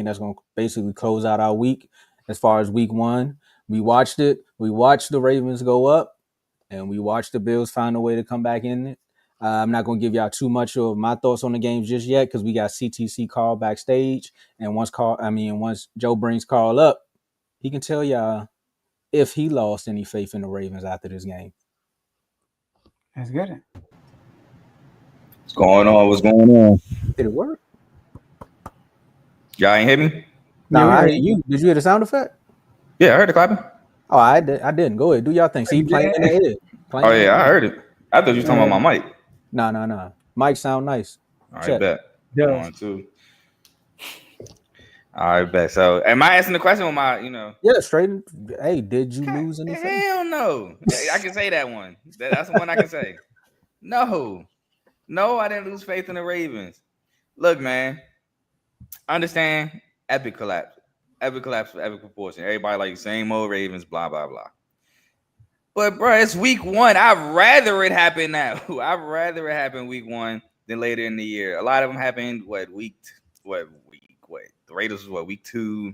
that's going to basically close out our week as far as week one. We watched it. We watched the Ravens go up, and we watched the Bills find a way to come back in it. I'm not going to give y'all too much of my thoughts on the games just yet because we got CTC Carl backstage, and once Joe brings Carl up, he can tell y'all if he lost any faith in the Ravens after this game. That's good. What's going on? What's going on? Did it work? Y'all ain't hit me? No, Yeah, I hear you. Did you hear the sound effect? Yeah, I heard the clapping. Oh, I didn't. Go ahead. Do y'all thing. See, playing in the air. Oh, yeah, I heard it. I thought you were talking about my mic. No. Mic sound nice. All right, bet. Yeah. 1, 2. All right, bet. So, am I asking the question with my, Yeah, straight. Hey, did you lose anything? Hell no. I can say that one. That's the one I can say. No, I didn't lose faith in the Ravens. Look, man, understand epic collapse for epic proportion. Everybody like same old Ravens, blah, blah, blah. But, bro, it's week one. I'd rather it happen now. I'd rather it happen week one than later in the year. A lot of them happened, week? The Raiders was week 2.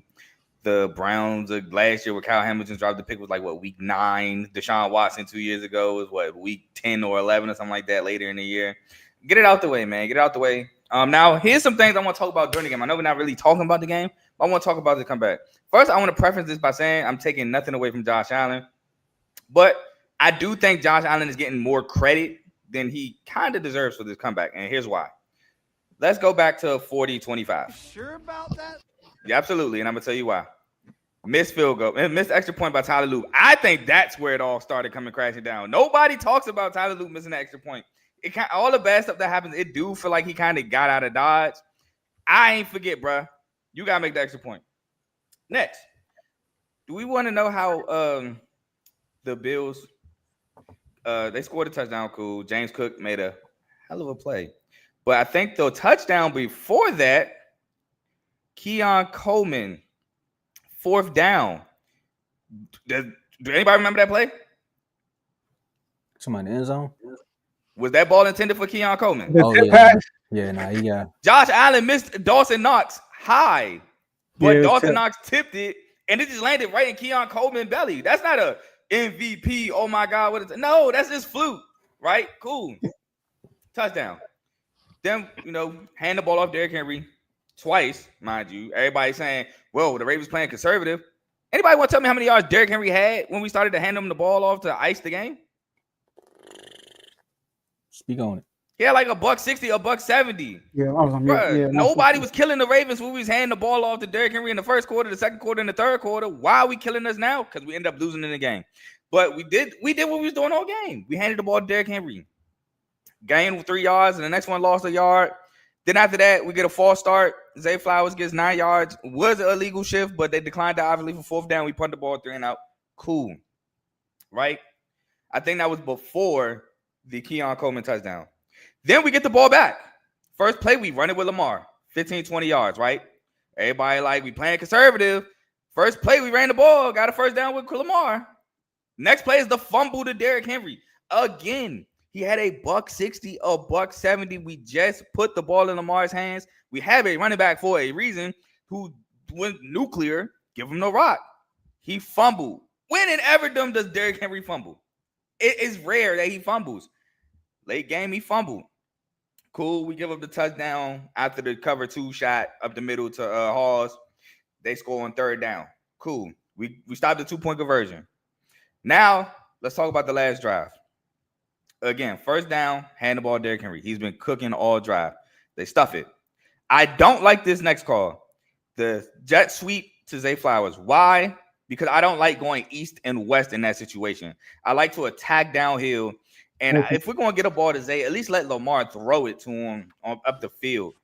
The Browns last year with Kyle Hamilton dropped the pick was week 9. Deshaun Watson 2 years ago was week 10 or 11 or something like that later in the year. Get it out the way, man. Get it out the way. Now, here's some things I want to talk about during the game. I know we're not really talking about the game, but I want to talk about the comeback. First, I want to preface this by saying I'm taking nothing away from Josh Allen, but I do think Josh Allen is getting more credit than he kind of deserves for this comeback, and here's why. Let's go back to 40-25. Sure about that? Yeah, absolutely, and I'm going to tell you why. Missed field goal, missed extra point by Tyler Luke. I think that's where it all started coming crashing down. Nobody talks about Tyler Luke missing the extra point. All the bad stuff that happens, it do feel like he kind of got out of dodge. I ain't forget, bro. You got to make the extra point. Next, do we want to know how the Bills, they scored a touchdown, cool. James Cook made a hell of a play. But I think the touchdown before that, Keon Coleman, 4th down. Do anybody remember that play? Somebody in the end zone? Was that ball intended for Keon Coleman? Oh, yeah. Yeah, he got. Josh Allen missed Dawson Knox high, but Dawson Knox tipped it, and it just landed right in Keon Coleman's belly. That's not a MVP. Oh, my God. What is it? No, that's just fluke, right? Cool. Touchdown. Then, hand the ball off Derrick Henry twice, mind you. Everybody saying, well, the Ravens playing conservative. Anybody want to tell me how many yards Derrick Henry had when we started to hand him the ball off to ice the game? Speak on it. He had $160, $170. Yeah, I was on mute. Nobody was killing the Ravens when we was handing the ball off to Derrick Henry in the first quarter, the second quarter, and the third quarter. Why are we killing us now? Because we ended up losing in the game. But we did what we was doing all game. We handed the ball to Derrick Henry. Gained 3 yards, and the next one lost a yard. Then after that, we get a false start. Zay Flowers gets 9 yards. Was an illegal shift, but they declined to obviously for 4th down. We punt the ball 3 and out. Cool. Right? I think that was before the Keon Coleman touchdown. Then we get the ball back. First play, we run it with Lamar. 15, 20 yards, right? Everybody we playing conservative. First play, we ran the ball. Got a 1st down with Lamar. Next play is the fumble to Derrick Henry. Again, he had a $160, a $170. We just put the ball in Lamar's hands. We have a running back for a reason who went nuclear. Give him the rock. He fumbled. When in Everdom does Derrick Henry fumble? It is rare that he fumbles. Late game, he fumbled. Cool. We give up the touchdown after the cover 2 shot up the middle to Hawes. They score on 3rd down. Cool. We stopped the 2-point conversion. Now, let's talk about the last drive. Again, 1st down, hand the ball to Derrick Henry. He's been cooking all drive. They stuff it. I don't like this next call. The jet sweep to Zay Flowers. Why? Because I don't like going east and west in that situation. I like to attack downhill. And if we're going to get a ball to Zay, at least let Lamar throw it to him up the field.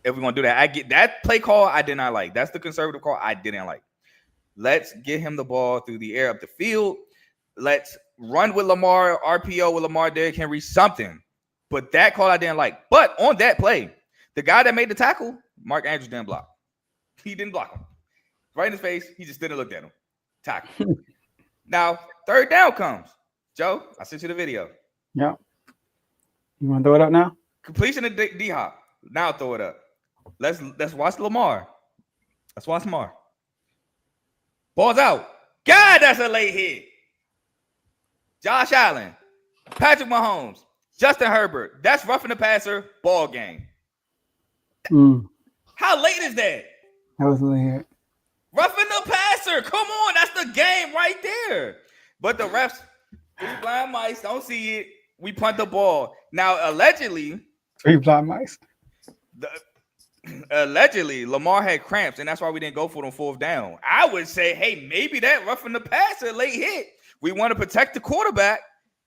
If we're going to do that, I get that play call I did not like. That's the conservative call I didn't like. Let's get him the ball through the air up the field. Let's run with Lamar, RPO with Lamar, Derrick Henry, something. But that call I didn't like. But on that play, the guy that made the tackle, Mark Andrews, didn't block. He didn't block him. Right in his face, he just didn't look at him. Tackle. Now, 3rd down comes. Joe, I sent you the video. Yeah. You want to throw it up now? Completion of D-Hop. Now throw it up. Let's watch Lamar. That's once more. Ball's out. God, that's a late hit. Josh Allen, Patrick Mahomes, Justin Herbert. That's roughing the passer ball game. How late is that? That was a late hit. Roughing the passer. Come on, that's the game right there. But the refs, 3 blind mice, don't see it. We punt the ball. Now, allegedly, 3 blind mice. Allegedly, Lamar had cramps, and that's why we didn't go for it on 4th down. I would say, hey, maybe that roughing the passer late hit. We want to protect the quarterback.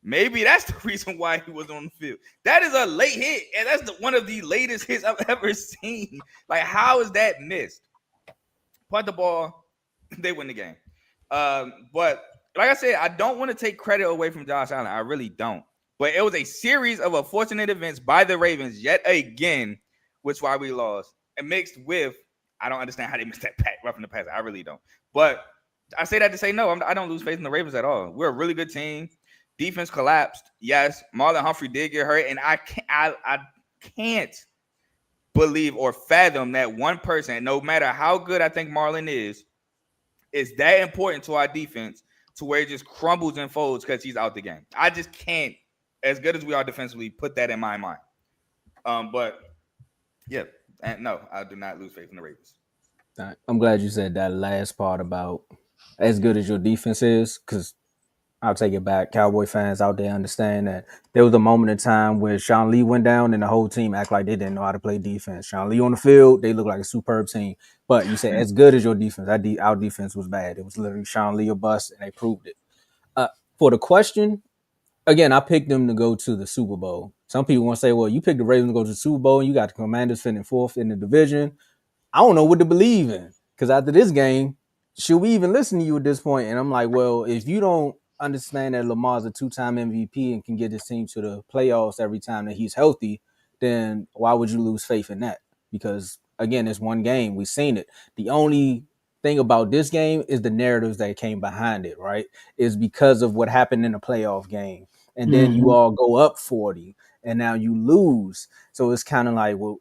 Maybe that's the reason why he was on the field. That is a late hit, and that's one of the latest hits I've ever seen. Like, how is that missed? Punt the ball, they win the game. But like I said, I don't want to take credit away from Josh Allen. I really don't. But it was a series of unfortunate events by the Ravens yet again, which is why we lost. And mixed with, I don't understand how they missed that roughing the pass. I really don't. But I say that to say no, I don't lose faith in the Ravens at all. We're a really good team. Defense collapsed. Yes, Marlon Humphrey did get hurt, and I can't believe or fathom that one person, no matter how good I think Marlon is that important to our defense to where it just crumbles and folds because he's out the game. I just can't, as good as we are defensively, put that in my mind. But yeah, and no, I do not lose faith in the Ravens. I'm glad you said that last part about as good as your defense is, because I'll take it back. Cowboy fans out there understand that there was a moment in time where Sean Lee went down and the whole team act like they didn't know how to play defense. Sean Lee on the field, they look like a superb team. But you said as good as your defense, our defense was bad. It was literally Sean Lee or bust, and they proved it. For the question, again, I picked them to go to the Super Bowl. Some people want to say, well, you picked the Ravens to go to the Super Bowl, and you got the Commanders finishing 4th in the division. I don't know what to believe in, because after this game, should we even listen to you at this point? And I'm like, well, if you don't understand that Lamar's a 2-time MVP and can get his team to the playoffs every time that he's healthy, then why would you lose faith in that? Because, again, it's one game. We've seen it. The only thing about this game is the narratives that came behind it, right? Is because of what happened in the playoff game. And then you all go up 40, and now you lose. So it's kind of like, well,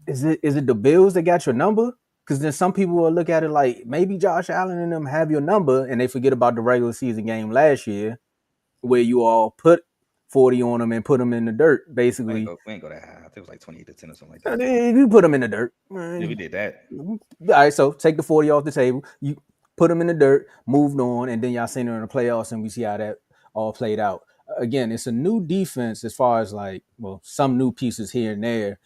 is it the Bills that got your number? Because then some people will look at it like maybe Josh Allen and them have your number, and they forget about the regular season game last year where you all put 40 on them and put them in the dirt, basically. We ain't go that high. I think it was like 28-10 or something like that. You put them in the dirt. Yeah, we did that. All right, so take the 40 off the table. You put them in the dirt, moved on, and then y'all seen them in the playoffs, and we see how that all played out. Again, it's a new defense as far as like, well, some new pieces here and there.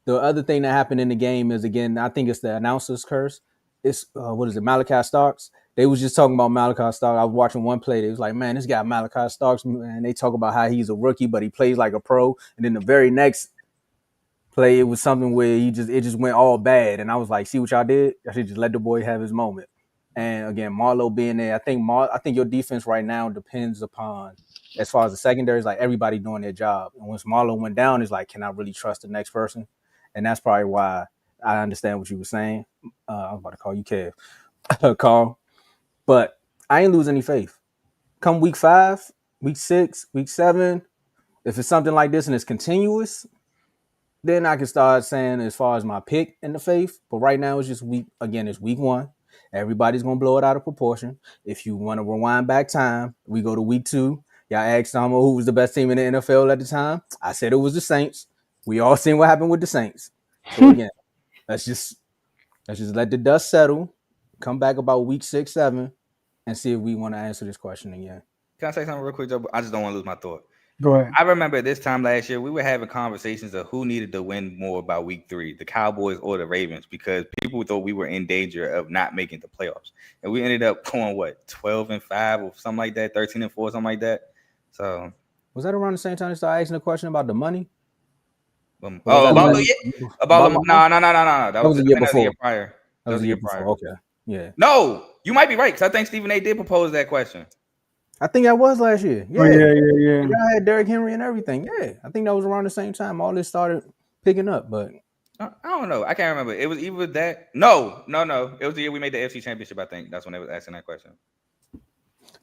The other thing that happened in the game is, again, I think it's the announcer's curse. It's, what is it, Malachi Starks? They was just talking about Malachi Starks. I was watching one play. They was like, man, this guy Malachi Starks, man, they talk about how he's a rookie, but he plays like a pro. And then the very next play, it was something where it just went all bad. And I was like, see what y'all did? I should just let the boy have his moment. And again, Marlo being there, I think your defense right now depends upon, as far as the secondary, is like everybody doing their job. And once Marlo went down, it's like, can I really trust the next person? And that's probably why I understand what you were saying. I was about to call you Kev, Carl. But I ain't lose any faith. Come week 5, week 6, week 7, if it's something like this and it's continuous, then I can start saying as far as my pick in the faith. But right now it's just it's week 1. Everybody's going to blow it out of proportion. If you want to rewind back time, we go to week 2. Y'all asked someone who was the best team in the NFL at the time. I said it was the Saints. We all seen what happened with the Saints. So again, let's just let the dust settle, come back about week 6, 7, and see if we want to answer this question again. Can I say something real quick, Joe? I just don't want to lose my thought. Go ahead. I remember this time last year, we were having conversations of who needed to win more by week 3, the Cowboys or the Ravens, because people thought we were in danger of not making the playoffs. And we ended up going, 12-5 or something like that, 13-4, something like that. So was that around the same time they started asking the question about the money? About Lamar. No. That was the year before. That was the year prior. Okay. Yeah. No, you might be right, because I think Stephen A. did propose that question. I think that was last year. Yeah. Oh, yeah. Y'all had Derrick Henry and everything. Yeah. I think that was around the same time all this started picking up, but I don't know. I can't remember. It was either that. No. It was the year we made the FC Championship, I think. That's when they was asking that question.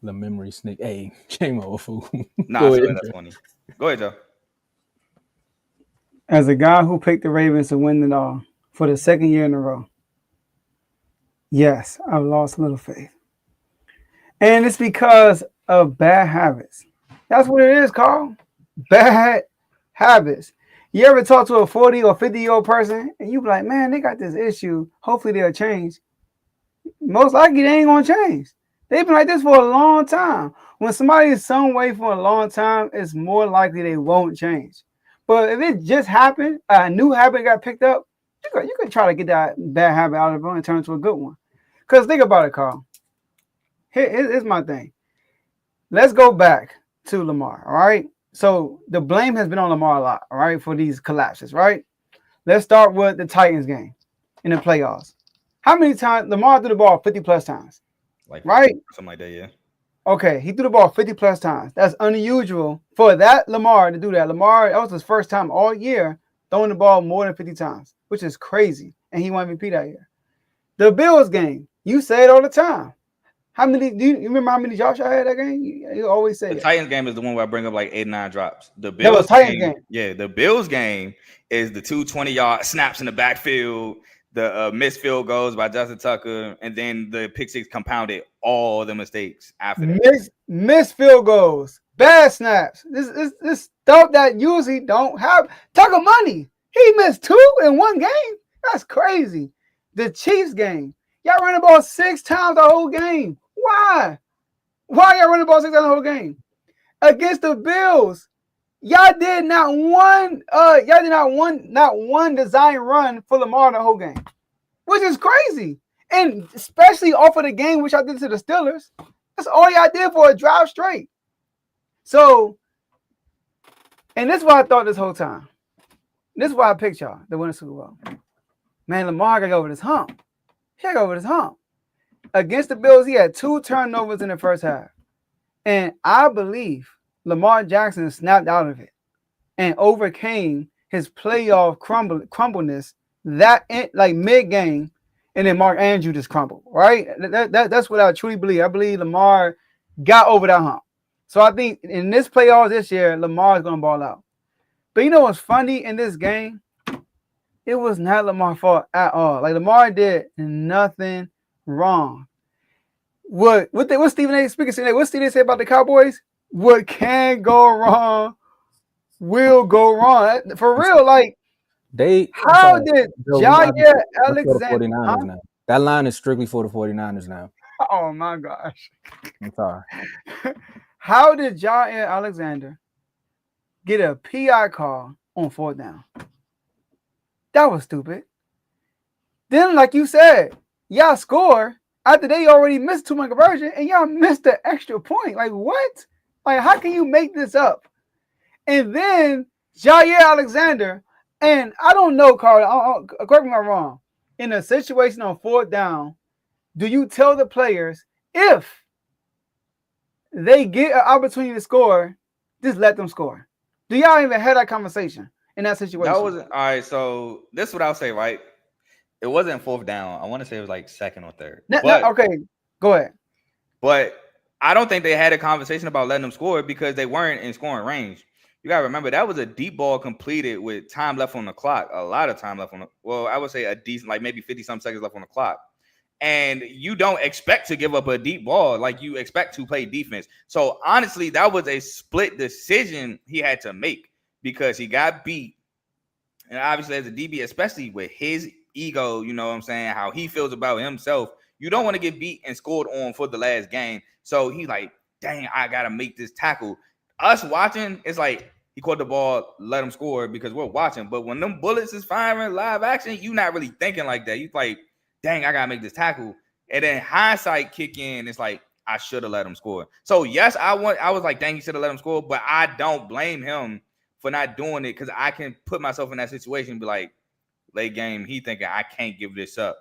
The memory sneak. Hey, game over, fool. Nah, that's funny. Go ahead, Joe. As a guy who picked the Ravens to win it all for the second year in a row, Yes, I've lost a little faith. And it's because of bad habits. That's what it is, Carl. Bad habits. You ever talk to a 40 or 50-year-old person and you be like, man, they got this issue. Hopefully they'll change. Most likely they ain't gonna change. They've been like this for a long time. When somebody is some way for a long time, it's more likely they won't change. But if it just happened, a new habit got picked up, you could try to get that bad habit out of it and turn it into a good one. Because think about it, Carl. Here's my thing. Let's go back to Lamar, all right? So the blame has been on Lamar a lot, all right, for these collapses, right? Let's start with the Titans game in the playoffs. How many times Lamar threw the ball 50 plus times? Like right? something like that, yeah. Okay, he threw the ball 50 plus times. That's unusual for that Lamar to do that. Lamar, that was his first time all year throwing the ball more than 50 times, which is crazy. And he won MVP that year. The Bills game, you say it all the time. How many? Do you remember how many drops I had that game? You always say the it. Titans game is the one where I bring up like 8 or 9 drops. The That Bills was Titans game, game. yeah, the Bills game is the 2 20-yard snaps in the backfield, the missed field goals by Justin Tucker, and then the pick six compounded all the mistakes after that. Missed field goals, bad snaps. This stuff that usually don't have. Tucker money. He missed 2 in one game. That's crazy. The Chiefs game, y'all ran the ball 6 times the whole game. Why? Why y'all running the ball 6 times the whole game? Against the Bills, y'all did not one design run for Lamar the whole game, which is crazy. And especially off of the game which I did to the Steelers. That's all y'all did for a drive straight. So, and this is what I thought this whole time. This is why I picked y'all to win the Super Bowl. Man, Lamar got over this hump. He got over this hump. Against the Bills, he had 2 turnovers in the first half. And I believe Lamar Jackson snapped out of it and overcame his playoff crumbleness like mid-game, and then Mark Andrews just crumbled, right? That's what I truly believe. I believe Lamar got over that hump. So I think in this playoffs this year, Lamar is going to ball out. But you know what's funny in this game? It was not Lamar's fault at all. Like, Lamar did nothing wrong. What Stephen A. speaking today? What Stephen A. say about the Cowboys? What can go wrong will go wrong. For real, like, how did Jair Alexander? Now. That line is strictly for the 49ers now. Oh my gosh. I'm sorry. How did Jair Alexander get a PI call on 4th down? That was stupid. Then, like you said, y'all score after they already missed 2-point conversion, and y'all missed the extra point. Like, what? Like, how can you make this up? And then Jair Alexander, and I don't know, Carl, correct me if I'm wrong. In a situation on 4th down, do you tell the players if they get an opportunity to score, just let them score? Do y'all even have that conversation in that situation? That wasn't all right. So this is what I'll say, right? It wasn't 4th down. I want to say it was like 2nd or 3rd. Okay, go ahead. But I don't think they had a conversation about letting them score because they weren't in scoring range. You got to remember, that was a deep ball completed with time left on the clock. A lot of time left on I would say a decent, like maybe 50-some seconds left on the clock. And you don't expect to give up a deep ball. Like, you expect to play defense. So, honestly, that was a split decision he had to make because he got beat. And obviously, as a DB, especially with his ego, you know what I'm saying, how he feels about himself, you don't want to get beat and scored on for the last game. So, he's like, dang, I got to make this tackle. Us watching, it's like, he caught the ball, let him score because we're watching. But when them bullets is firing live action, you're not really thinking like that. You like, dang, I got to make this tackle. And then hindsight kick in. It's like, I should have let him score. So, yes, I was like, dang, he should have let him score. But I don't blame him for not doing it because I can put myself in that situation and be like, late game, he thinking I can't give this up.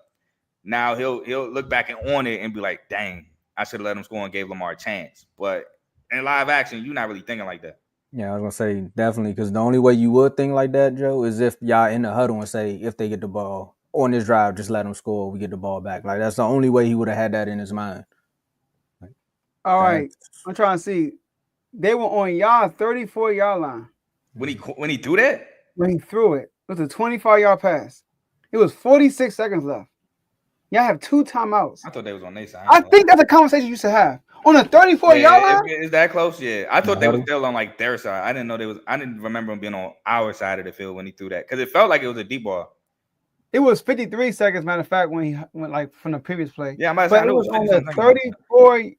Now he'll look back on it and be like, dang, I should have let him score and gave Lamar a chance. But in live action, you're not really thinking like that. Yeah, I was gonna say definitely because the only way you would think like that, Joe, is if y'all in the huddle and say if they get the ball on this drive, just let them score. We get the ball back. Like, that's the only way he would have had that in his mind. Like, all right, I'm trying to see. They were on y'all 34-yard line when he threw that. When he threw it, it was a 25-yard pass. It was 46 seconds left. Y'all have 2 timeouts. I thought they was on their side. I think that's a conversation you should have on a 34-yard line. Is that close? Yeah, I thought they was huddle. still on like their side. I didn't know they was. I didn't remember them being on our side of the field when he threw that because it felt like it was a deep ball. It was 53 seconds, matter of fact, when he went like from the previous play. Yeah, but it was on the 34.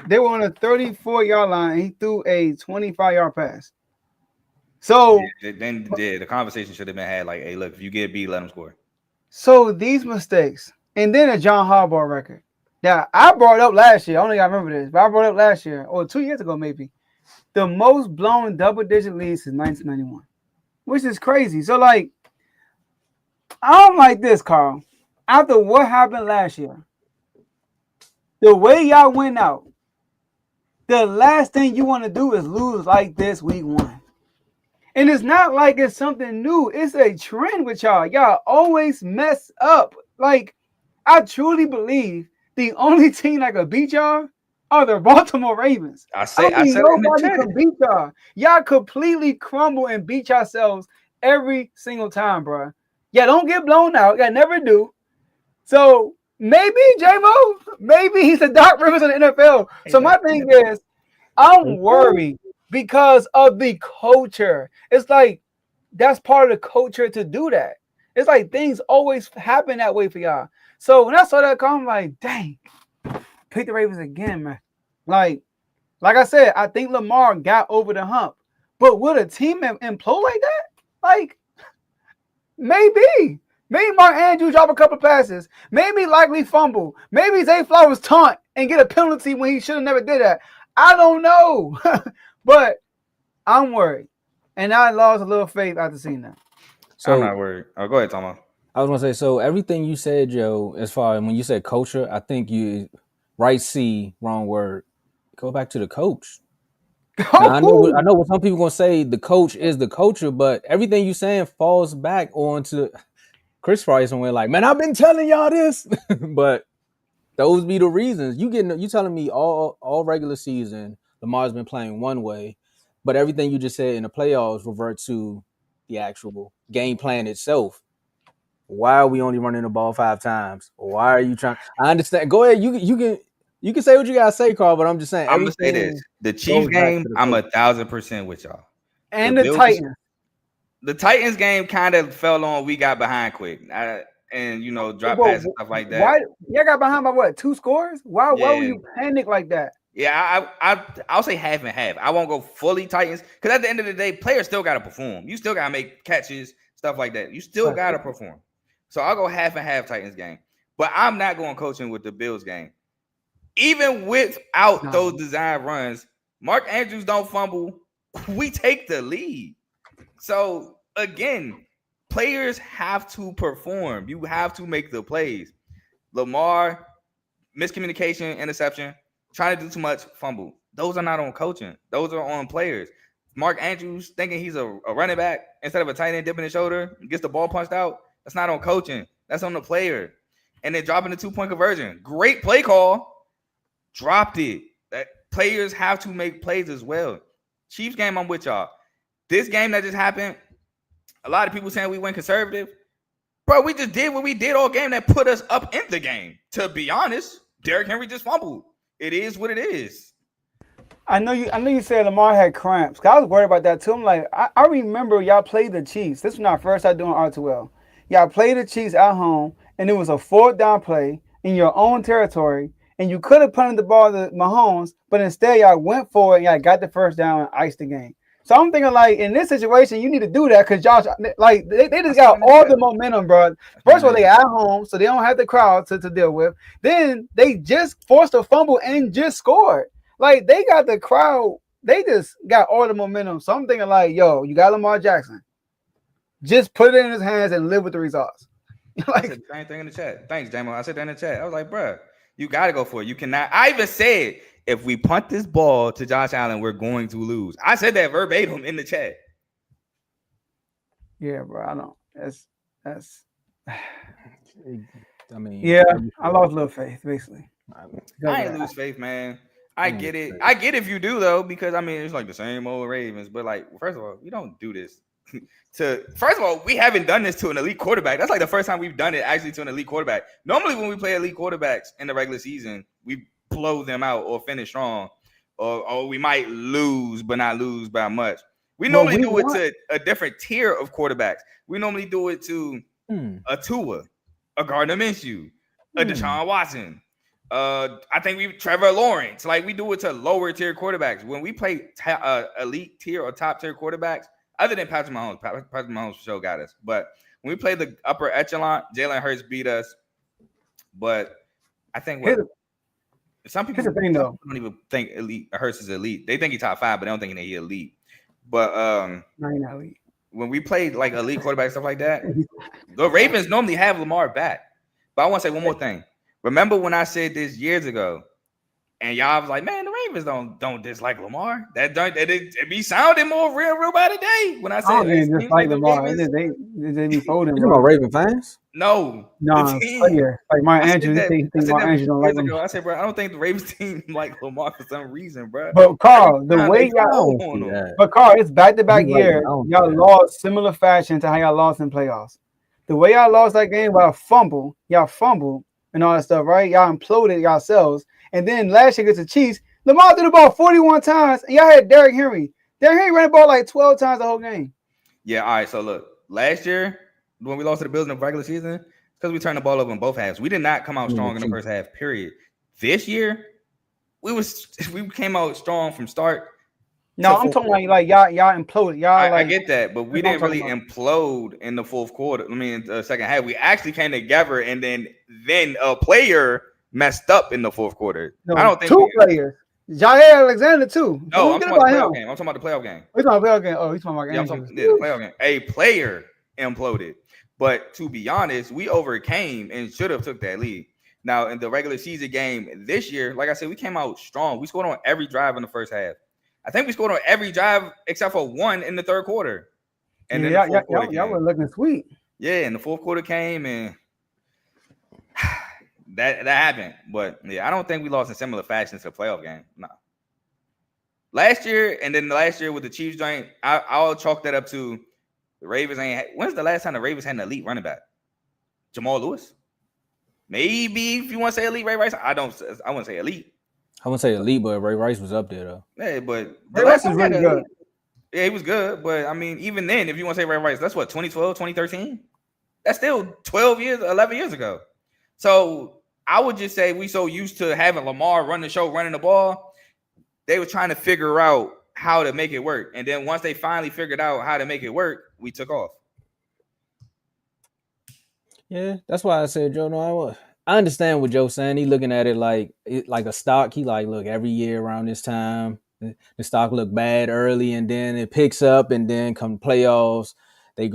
They were on a 34-yard line. And he threw a 25-yard pass. So then the conversation should have been had like, hey, look, if you get beat, let them score. So these mistakes, and then a John Harbaugh record. Now I brought up last year. I don't think I remember this, but I brought up last year or 2 years ago maybe. The most blown double-digit leads since 1991, which is crazy. So like, I don't like this, Carl. After what happened last year, the way y'all went out, the last thing you want to do is lose like this week 1. And it's not like it's something new. It's a trend with y'all. Y'all always mess up. Like, I truly believe the only team that could beat y'all are the Baltimore Ravens. I said nobody can beat y'all. Y'all completely crumble and beat yourselves every single time, bro. Yeah, don't get blown out. Y'all never do. So maybe J-Mo, maybe he's the Doc Rivers of the NFL. So my thing is, I'm worried because of the culture. It's like that's part of the culture to do that. It's like things always happen that way for y'all. So when I saw that come, I'm like, dang, pick the Ravens again, man. Like I said, I think Lamar got over the hump. But would a team implode like that? Like, maybe. Maybe Mark Andrews drop a couple passes. Maybe Likely fumble. Maybe Zay Flowers taunt and get a penalty when he should have never did that. I don't know. But I'm worried. And I lost a little faith after seeing that. So I'm not worried. Oh, go ahead, Tomo. I was going to say, so everything you said, Joe, as far as when you said culture, I think you, right C, wrong word. Go back to the coach. Now, I know what some people going to say, the coach is the culture, but everything you saying falls back onto Chris Price and we're like, man, I've been telling y'all this. But those be the reasons. You telling me all regular season, Lamar's been playing one way, but everything you just said in the playoffs revert to the actual game plan itself. Why are we only running the ball 5 times? Why are you trying? I understand. Go ahead. You can say what you gotta say, Carl. But I'm just saying. I'm gonna say this: the Chiefs game, I'm 1,000% with y'all. And the Titans. The Titans game kind of fell on. We got behind quick, and drop passes and stuff like that. Why y'all got behind by what? 2 scores? Why were you panic like that? Yeah, I'll say half and half. I won't go fully Titans because at the end of the day, players still gotta perform. You still gotta make catches, stuff like that. You still gotta perform. So I'll go half and half Titans game. But I'm not going coaching with the Bills game. Even without those design runs, Mark Andrews don't fumble. We take the lead. So again, players have to perform. You have to make the plays. Lamar, miscommunication, interception, trying to do too much, fumble. Those are not on coaching. Those are on players. Mark Andrews thinking he's a running back instead of a tight end dipping his shoulder, gets the ball punched out. That's not on coaching. That's on the player. And then dropping the 2-point conversion. Great play call. Dropped it. That players have to make plays as well. Chiefs game, I'm with y'all. This game that just happened, a lot of people saying we went conservative. Bro, we just did what we did all game that put us up in the game. To be honest, Derrick Henry just fumbled. It is what it is. I know you said Lamar had cramps. I was worried about that too. I'm like, I remember y'all played the Chiefs. This was when I first started doing R2L. Y'all played the Chiefs at home, and it was a 4th down play in your own territory, and you could have punted the ball to Mahomes, but instead y'all went for it and y'all got the first down and iced the game. So I'm thinking, like, in this situation, you need to do that because Josh, like, they just got all the momentum, bro. First of all, they at home, so they don't have the crowd to deal with. Then they just forced a fumble and just scored. Like, they got the crowd. They just got all the momentum. So I'm thinking, like, yo, you got Lamar Jackson. Just put it in his hands and live with the results. I said the same thing in the chat. Thanks, J-Mo. I said that in the chat. I was like, bro, you got to go for it. You cannot. I even said, if we punt this ball to Josh Allen, we're going to lose. I said that verbatim in the chat. Yeah, bro. I don't. That's. I mean, yeah, I lost a little faith, basically. I ain't lose faith, man. I get it. I get if you do though, because I mean it's like the same old Ravens. But like, first of all, you don't do this. first of all, we haven't done this to an elite quarterback. That's like the first time we've done it actually to an elite quarterback. Normally, when we play elite quarterbacks in the regular season, we blow them out or finish strong, or we might lose, but not lose by much. We normally do it to a different tier of quarterbacks. We normally do it to a Tua, a Gardner Minshew, a Deshaun Watson. I think Trevor Lawrence. Like, we do it to lower tier quarterbacks. When we play elite tier or top tier quarterbacks, other than Patrick Mahomes, Patrick Mahomes for sure got us. But when we play the upper echelon, Jalen Hurts beat us. But I think some people don't even think Hurts is elite. They think he's top 5, but they don't think he's elite. But when we play like elite quarterback stuff like that, the Ravens normally have Lamar back. But I want to say one more thing. Remember when I said this years ago, and y'all was like, "Man, the Ravens don't dislike Lamar." It be sounding more real by the day when I said it dislike Lamar. They be folding. You know, Raven fans? No, player like Mark Andrews. Mark Andrews don't like him. I said, bro, I don't think the Ravens team like Lamar for some reason, bro. But Carl, it's back-to-back years. Y'all lost similar fashion to how y'all lost in playoffs. The way y'all lost that game, y'all fumbled and all that stuff, right? Y'all imploded yourselves. And then last year against the Chiefs, Lamar threw the ball 41 times, and y'all had Derrick Henry. Derrick Henry ran the ball like 12 times the whole game. Yeah, all right. So look, last year when we lost to the Bills in the regular season, it's because we turned the ball over in both halves. We did not come out strong in the first half, period. This year, we came out strong from start. No, I'm talking like y'all imploded. I get that, but we didn't really implode in the fourth quarter. I mean, the second half, we actually came together, and then a player messed up in the fourth quarter. No, I don't think players. Jair Alexander too. No, I'm talking about the playoff game. I'm talking about the playoff game. He's talking about the playoff game. Oh, he's talking about the playoff game. A player imploded, but to be honest, we overcame and should have took that lead. Now in the regular season game this year, like I said, we came out strong. We scored on every drive in the first half. I think we scored on every drive except for one in the third quarter. And then y'all were looking sweet. Yeah, and the fourth quarter came and that happened. But yeah, I don't think we lost in similar fashion to the playoff game. No. Last year and then the last year with the Chiefs joint, I'll chalk that up to the Ravens when's the last time the Ravens had an elite running back? Jamal Lewis? Maybe if you want to say elite, Ray Rice. I wouldn't say elite. I wouldn't say elite, but Ray Rice was up there though. Yeah, but Ray Rice is really good. Yeah, he was good. But I mean, even then, if you want to say Ray Rice, that's what, 2012, 2013? That's still 11 years ago. So I would just say we so used to having Lamar run the show, running the ball, they were trying to figure out how to make it work. And then once they finally figured out how to make it work, we took off. Yeah, that's why I said, Joe, no, I understand what Joe's saying. He looking at it like a stock. He like, look, every year around this time, the stock look bad early, and then it picks up, and then come playoffs, they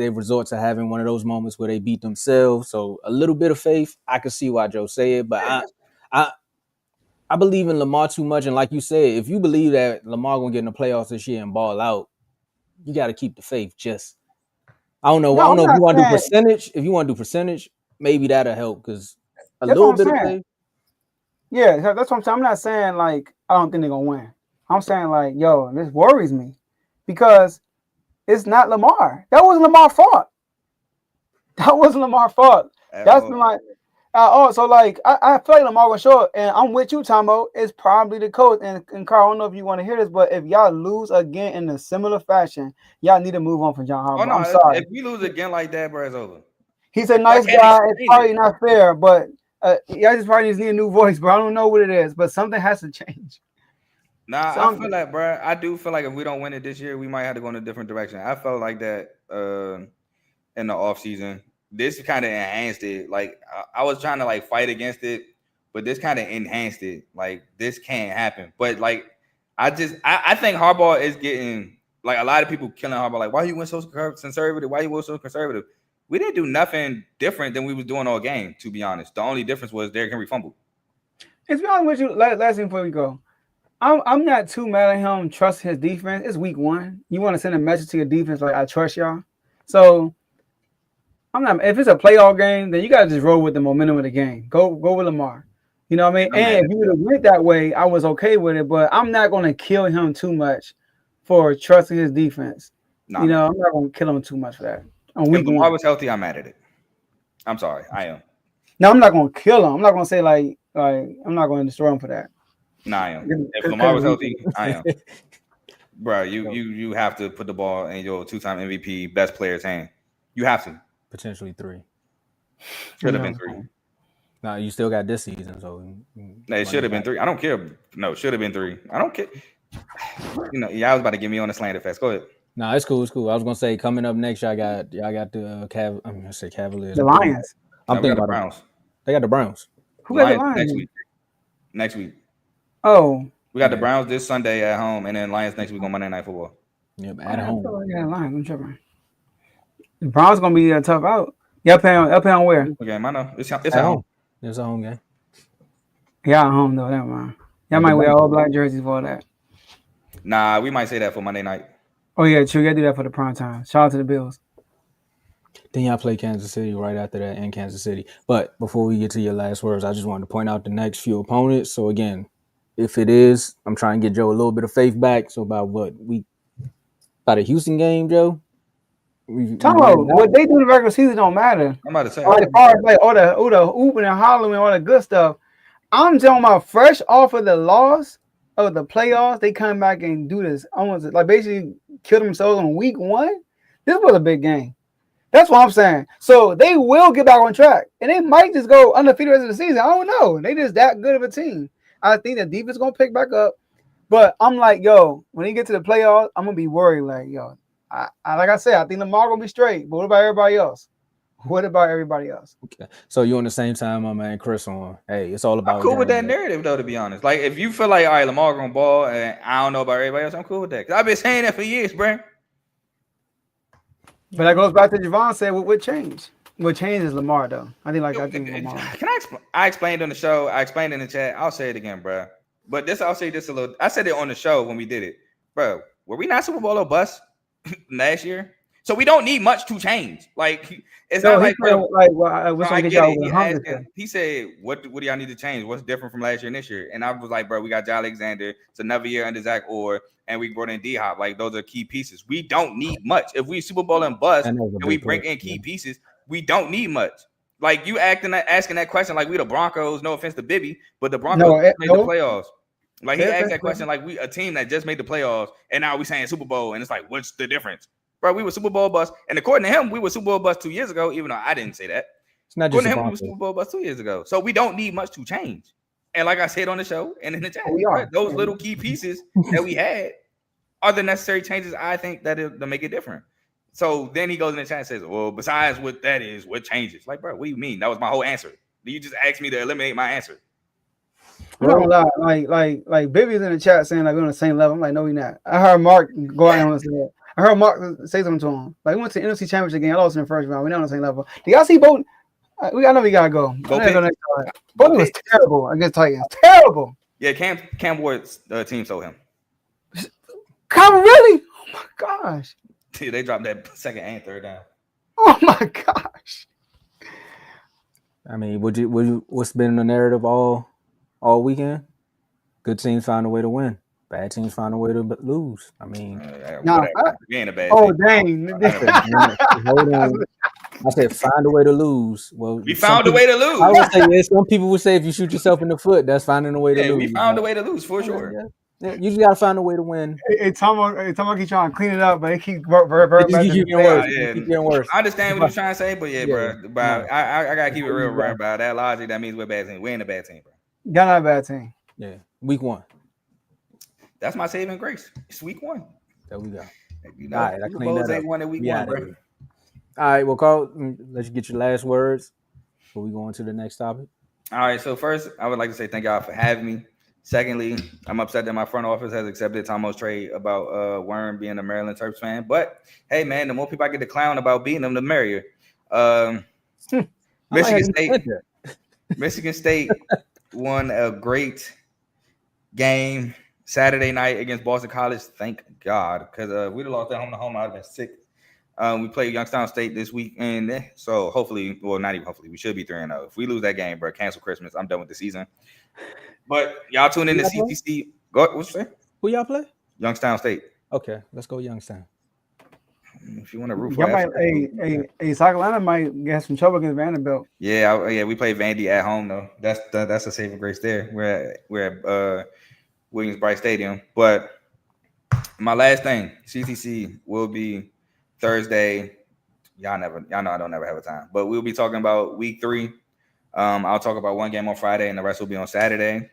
resort to having one of those moments where they beat themselves. So a little bit of faith, I can see why Joe say it, but I believe in Lamar too much. And like you said, if you believe that Lamar gonna get in the playoffs this year and ball out, you got to keep the faith. Just I don't know if you want to do percentage. If you want to do percentage, maybe that'll help because a little bit of faith. Yeah, that's what I'm saying. I'm not saying like I don't think they're gonna win. I'm saying like, yo, this worries me because it's not Lamar. That wasn't Lamar's fault. That's my. So like I feel like Lamar was short, and I'm with you, Tomo. It's probably the coach. And Carl, I don't know if you want to hear this, but if y'all lose again in a similar fashion, y'all need to move on from John Harbaugh. Oh, no, I'm sorry. If we lose again like that, bro, it's over. He's a nice guy. It's probably not fair, but y'all just probably need a new voice, bro. I don't know what it is, but something has to change. Nah, I feel like, bro, I do feel like if we don't win it this year, we might have to go in a different direction. I felt like that in the offseason. This kind of enhanced it. Like I was trying to like fight against it, but this kind of enhanced it. Like this can't happen. But like I think Harbaugh is getting like a lot of people killing Harbaugh. Like, why you went so conservative? Why you went so conservative? We didn't do nothing different than we was doing all game. To be honest, the only difference was Derrick Henry fumbled. And to be honest with you, last thing before we go, I'm not too mad at him trusting his defense. It's week 1. You want to send a message to your defense like I trust y'all. So. I'm not. If it's a playoff game, then you gotta just roll with the momentum of the game. Go with Lamar. You know what I mean? And if you would have went that way, I was okay with it. But I'm not gonna kill him too much for trusting his defense. Nah, You man. know, I'm not gonna kill him too much for that. On If week Lamar one. was healthy, I'm mad at it. I'm sorry, I am. No, I'm not gonna kill him. I'm not gonna say like I'm not gonna destroy him for that. Nah, I am. If Because Lamar was of week healthy, one. I am. Bro, you have to put the ball in your 2-time MVP best player's hand. You have to. Potentially 3. Should have been 3. Now you still got this season, so No, it should have been 3. I don't care. No, should have been 3. I don't care. You know, y'all was about to get me on the slander fest. Go ahead. No, it's cool. It's cool. I was gonna say coming up next, y'all got the I'm gonna say Cavaliers. The Lions. I'm No, we thinking got the about Browns. They got the Browns. Who got the Lions Lions? next week. Next week. Oh, We got the Browns this Sunday at home, and then Lions next week on Monday Night Football. Yep, at home. Yeah, Lions. I'm tripping. The Browns gonna be a tough out. Y'all playing where? Okay, I know. It's At at home. It's a home game. Y'all at home though. Never mind. Y'all might wear all black jerseys for all that. Nah, we might say that for Monday night. Oh yeah, true. Y'all do that for the prime time. Shout out to the Bills. Then y'all play Kansas City right after that in Kansas City. But before we get to your last words, I just wanted to point out the next few opponents. So again, if it is, I'm trying to get Joe a little bit of faith back. So about a Houston game, Joe? Talk about what they do in the regular season don't matter. I'm about to say. As far as like all the hooping and hollering, all the good stuff. I'm talking about fresh off of the loss of the playoffs, they come back and do this. Almost like basically kill themselves on week one. This was a big game. That's what I'm saying. So they will get back on track. And they might just go undefeated the rest of the season. I don't know. They just that good of a team. I think the defense is gonna pick back up. But I'm like, yo, when they get to the playoffs, I'm gonna be worried. Like, yo, I like I said, I think Lamar gonna be straight. But what about everybody else? Okay. So you on the same time, my man Chris on. Hey, it's all about. I'm cool with that narrative though, to be honest. Like if you feel like all right, Lamar gonna ball, and I don't know about everybody else, I'm cool with that. Cause I've been saying that for years, bro. But that goes back to Javon said, what changed? What changed is Lamar though. I think Lamar. Can I explained on the show. I explained in the chat. I'll say it again, bro. But I'll say this a little. I said it on the show when we did it, bro. Were we not Super Bowl or bust last year? So we don't need much to change. Like it's not like, bro, he said, "What do y'all need to change? What's different from last year and this year?" And I was like, "Bro, we got Jai Alexander. It's another year under Zach Orr, and we brought in D Hop. Like those are key pieces. We don't need much. If we Super Bowl and bust, and we bring in key pieces, we don't need much. Like you asking that question like we the Broncos. No offense to Bibby, but the Broncos made the playoffs. Like he asked that question like we a team that just made the playoffs, and now we saying Super Bowl, and it's like, what's the difference?" Bro, we were Super Bowl bust, and according to him, we were Super Bowl bust 2 years ago. Even though I didn't say that, it's not just according to him, we were Super Bowl bust 2 years ago. So we don't need much to change. And like I said on the show and in the chat, those little key pieces that we had are the necessary changes. I think that to make it different. So then he goes in the chat and says, "Well, besides what that is, what changes?" Like, bro, what do you mean? That was my whole answer. You just asked me to eliminate my answer. I'm not gonna lie. Like Bibby's in the chat saying like we're on the same level. I'm like, no, we not. I heard Mark go out and say that. I heard Mark say something to him. Like we went to the NFC Championship game. I lost in the first round. We're not on the same level. Do y'all see Bolton? I know we gotta go. Bolton was terrible against Titans. Terrible. Yeah, Cam Ward's team sold him. Come really? Oh my gosh. Dude, they dropped that second and third down. Oh my gosh. I mean, what's been the narrative all weekend? Good teams find a way to win. Bad teams find a way to lose. I mean, we ain't a bad team. Dang. I said find a way to lose. Well, we found a way to lose. I would say yes. Some people would say if you shoot yourself in the foot, that's finding a way to lose. We found a way to lose for sure. Yeah, you just gotta find a way to win. It's almost keep trying to clean it up, but it keeps getting worse. I understand what you're trying to say, but bro, I gotta keep it real, bro. About that logic, that means we're a bad team. We ain't a bad team, bro. Y'all not a bad team. Yeah, week 1. That's my saving grace. It's week 1. There we go. You know, all right, I cleaned that up. Won at week 1, bro. All right, well, Carl, let you get your last words before we go on to the next topic. All right, so first, I would like to say thank y'all for having me. Secondly, I'm upset that my front office has accepted Tomo's trade about Worm being a Maryland Terps fan. But hey, man, the more people I get to clown about beating them, the merrier. Michigan State won a great game Saturday night against Boston College. Thank God, because we'd have lost that home. I'd have been sick. We play Youngstown State this week, and so hopefully, well, not even hopefully, we should be 3-0. If we lose that game, bro, cancel Christmas. I'm done with the season. But y'all tune in to CTC. Go. What you say? Who y'all play? Youngstown State. Okay, let's go Youngstown. If you want to root for Y'all might, FCS, South Carolina might get some trouble against Vanderbilt. yeah, we play Vandy at home though. That's a saving grace there. We're at Williams-Brice Stadium. But my last thing, CTC will be Thursday. Y'all know I don't never have a time, but we'll be talking about week 3. I'll talk about one game on Friday, and the rest will be on Saturday.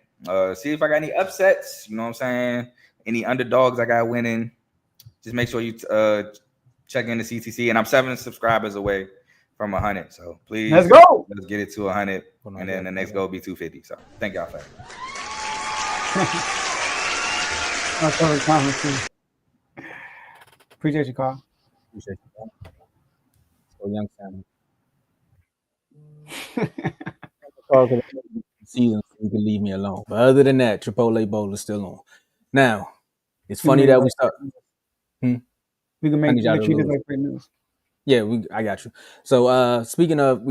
See if I got any upsets. You know what I'm saying? Any underdogs I got winning. Just make sure you check in the CTC, and I'm 7 subscribers away from 100. So please, Let's go. let's get it to 100, and then the next goal will be 250. So thank y'all for that. Appreciate you, Carl. Appreciate you. So young family. Season, so you can leave me alone. But other than that, Chipotle Bowl is still on. Now, it's funny that we start. We can I need y'all to treat it lose. like great news. Yeah, I got you. So speaking of